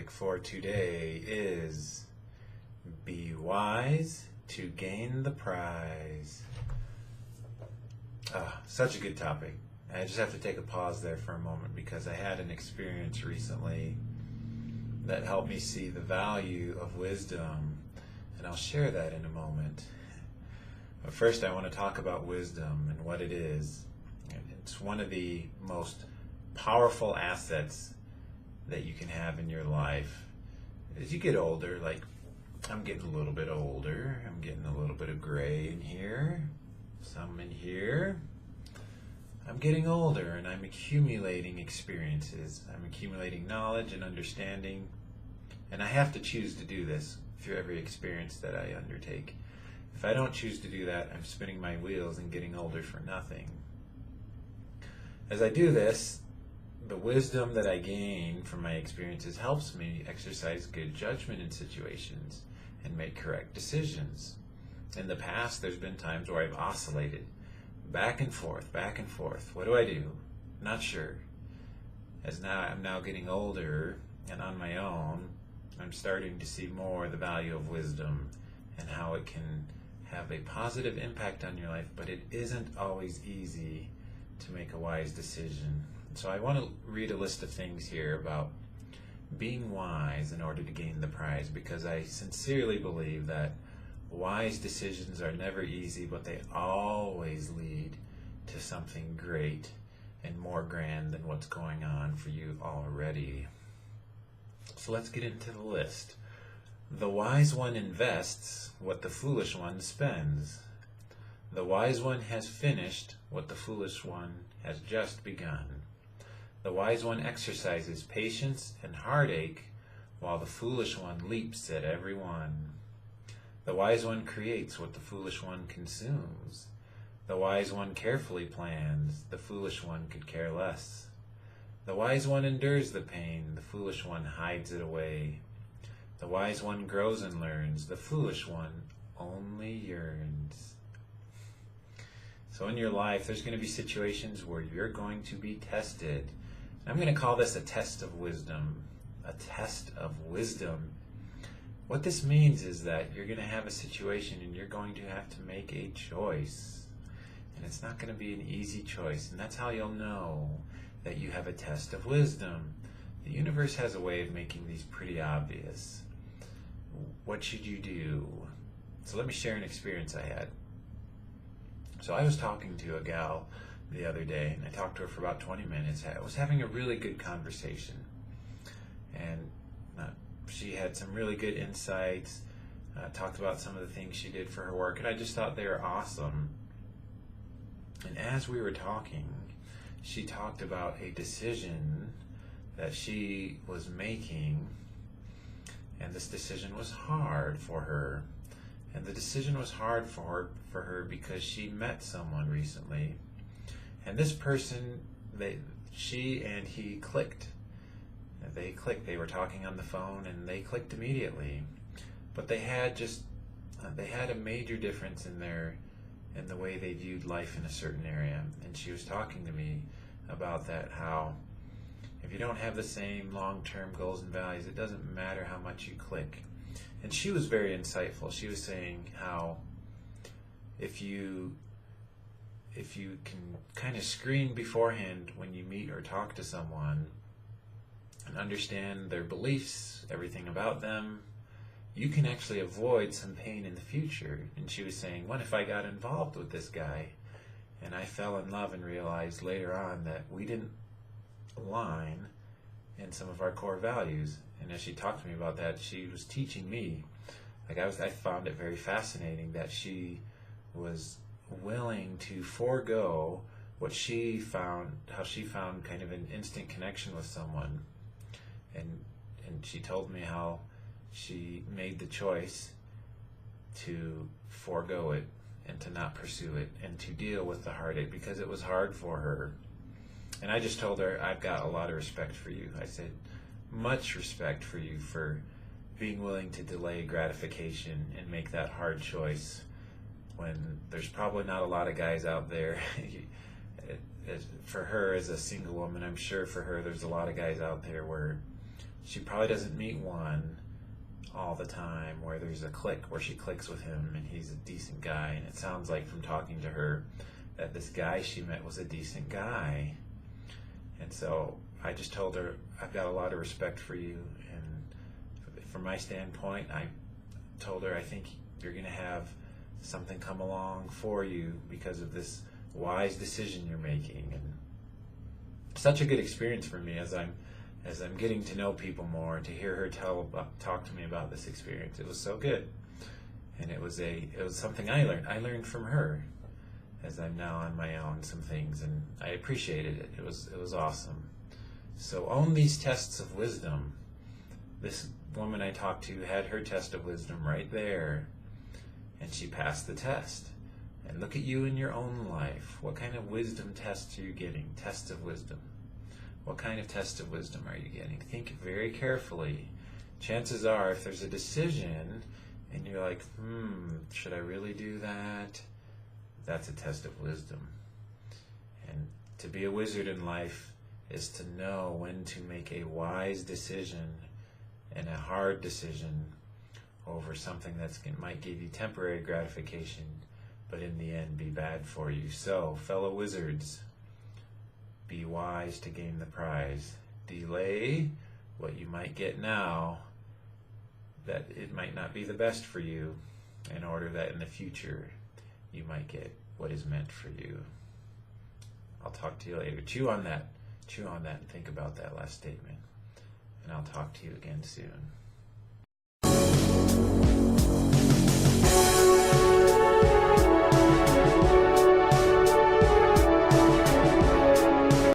topic for today is be wise to gain the prize. Such a good topic. I just have to take a pause there for a moment because I had an experience recently that helped me see the value of wisdom, and I'll share that in a moment. But first I want to talk about wisdom and what it is. It's one of the most powerful assets that you can have in your life. As you get older, like I'm getting a little bit older, I'm getting a little bit of gray in here, some in here. I'm getting older and I'm accumulating experiences. I'm accumulating knowledge and understanding, and I have to choose to do this through every experience that I undertake. If I don't choose to do that, I'm spinning my wheels and getting older for nothing. As I do this, the wisdom that I gain from my experiences helps me exercise good judgment in situations and make correct decisions. In the past, there's been times where I've oscillated back and forth, back and forth. What do I do? Not sure. I'm now getting older and on my own, I'm starting to see more the value of wisdom and how it can have a positive impact on your life, but it isn't always easy to make a wise decision. So I want to read a list of things here about being wise in order to gain the prize, because I sincerely believe that wise decisions are never easy, but they always lead to something great and more grand than what's going on for you already. So let's get into the list. The wise one invests what the foolish one spends. The wise one has finished what the foolish one has just begun. The wise one exercises patience and heartache, while the foolish one leaps at every one. The wise one creates what the foolish one consumes. The wise one carefully plans, the foolish one could care less. The wise one endures the pain, the foolish one hides it away. The wise one grows and learns, the foolish one only yearns. So in your life, there's going to be situations where you're going to be tested. I'm going to call this a test of wisdom. A test of wisdom. What this means is that you're going to have a situation and you're going to have to make a choice. And it's not going to be an easy choice. And that's how you'll know that you have a test of wisdom. The universe has a way of making these pretty obvious. What should you do? So let me share an experience I had. So I was talking to a gal the other day, and I talked to her for about 20 minutes. I was having a really good conversation, and she had some really good insights, talked about some of the things she did for her work, and I just thought they were awesome. And as we were talking, she talked about a decision that she was making, and this decision was hard for her. And the decision was hard for her because she met someone recently. And this person, she and he clicked. They clicked. They were talking on the phone and they clicked immediately. But they had a major difference in the way they viewed life in a certain area. And she was talking to me about that, how if you don't have the same long-term goals and values, it doesn't matter how much you click. And she was very insightful. She was saying how if you can kind of screen beforehand when you meet or talk to someone and understand their beliefs, everything about them, you can actually avoid some pain in the future. And she was saying, what if I got involved with this guy and I fell in love and realized later on that we didn't align in some of our core values? And as she talked to me about that, she was teaching me. I found it very fascinating that she was willing to forego how she found kind of an instant connection with someone. And she told me how she made the choice to forego it and to not pursue it and to deal with the heartache because it was hard for her. And I just told her, I've got a lot of respect for you. I said, much respect for you for being willing to delay gratification and make that hard choice when there's probably not a lot of guys out there. For her as a single woman, I'm sure for her there's a lot of guys out there where she probably doesn't meet one all the time where there's a click, where she clicks with him and he's a decent guy. And it sounds like from talking to her that this guy she met was a decent guy. And so I just told her, I've got a lot of respect for you, and from my standpoint, I told her, I think you're going to have something come along for you because of this wise decision you're making. And such a good experience for me as I'm getting to know people more, to hear her talk to me about this experience. It was so good, and it was something I learned. I learned from her as I'm now on my own some things, and I appreciated it. It was awesome. So own these tests of wisdom. This woman I talked to had her test of wisdom right there, and she passed the test. And look at you in your own life. What kind of wisdom tests are you getting? Tests of wisdom. What kind of test of wisdom are you getting? Think very carefully. Chances are, if there's a decision and you're like, should I really do that? That's a test of wisdom. And to be a wizard in life is to know when to make a wise decision and a hard decision over something that might give you temporary gratification, but in the end be bad for you. So, fellow wizards, be wise to gain the prize. Delay what you might get now, that it might not be the best for you, in order that in the future you might get what is meant for you. I'll talk to you later. Chew on that and think about that last statement. And I'll talk to you again soon.